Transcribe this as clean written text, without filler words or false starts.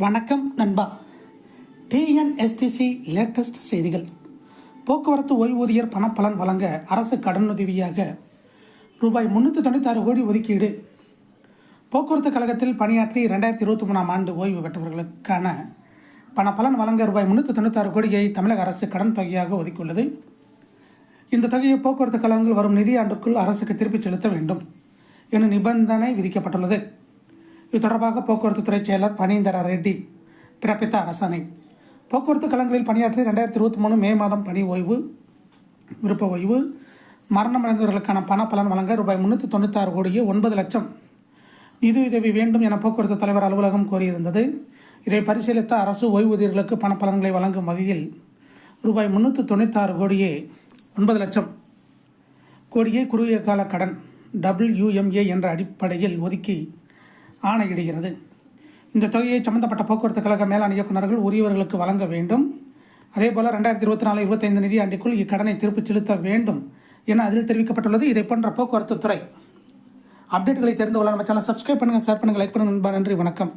வணக்கம் நண்பா. TNSTC latest செய்திகள். போக்குவரத்து ஓய்வூதியர் பணப்பலன் வழங்க அரசு கடனுதவியாக ரூபாய் 396 கோடி ஒதுக்கீடு. போக்குவரத்து கழகத்தில் பணியாற்றி 2023 ஆண்டு ஓய்வு பெற்றவர்களுக்கான பணப்பலன் வழங்க ரூபாய் 396 கோடியை தமிழக அரசு கடன் தொகையாக ஒதுக்கியுள்ளது. இந்த தொகையை போக்குவரத்து கழகங்கள் வரும் நிதியாண்டுக்குள் அரசுக்கு திருப்பிச் செலுத்த வேண்டும் என நிபந்தனை விதிக்கப்பட்டுள்ளது. இது தொடர்பாக போக்குவரத்து துறை செயலர் பனீந்தர ரெட்டி பிறப்பித்த அரசாணை. போக்குவரத்து கழகங்களில் பணியாற்றி 2023 மே மாதம் பணி ஓய்வு, விருப்ப ஓய்வு, மரணமடைந்தவர்களுக்கான பணப்பலன் வழங்க ரூபாய் 396 கோடியே 9 லட்சம் நிதியுதவி வேண்டும் என போக்குவரத்து தலைவர் அலுவலகம் கோரியிருந்தது. இதை பரிசீலித்த அரசு ஓய்வூதியர்களுக்கு பணப்பலன்களை வழங்கும் வகையில் ரூபாய் 396 கோடியே 9 லட்சம் கோடியை குறுகிய கால கடன் WMA என்ற அடிப்படையில் ஒதுக்கி ஆணையிடுகிறது. இந்த தொகையை சம்பந்தப்பட்ட போக்குவரத்து கழக மேலாண் இயக்குநர்கள் உரியவர்களுக்கு வழங்க வேண்டும். அதேபோல 2024-25 நிதியாண்டிற்குள் இக்கடனை திருப்பிச் செலுத்த வேண்டும் என அதில் தெரிவிக்கப்பட்டுள்ளது. இதை போன்ற போக்குவரத்து துறை அப்டேட்களை தெரிந்து கொள்ள நம்ம சேனலை சப்ஸ்கிரைப் பண்ணுங்கள், ஷேர் பண்ணுங்கள், லைக் பண்ணுங்கள். நன்றி, வணக்கம்.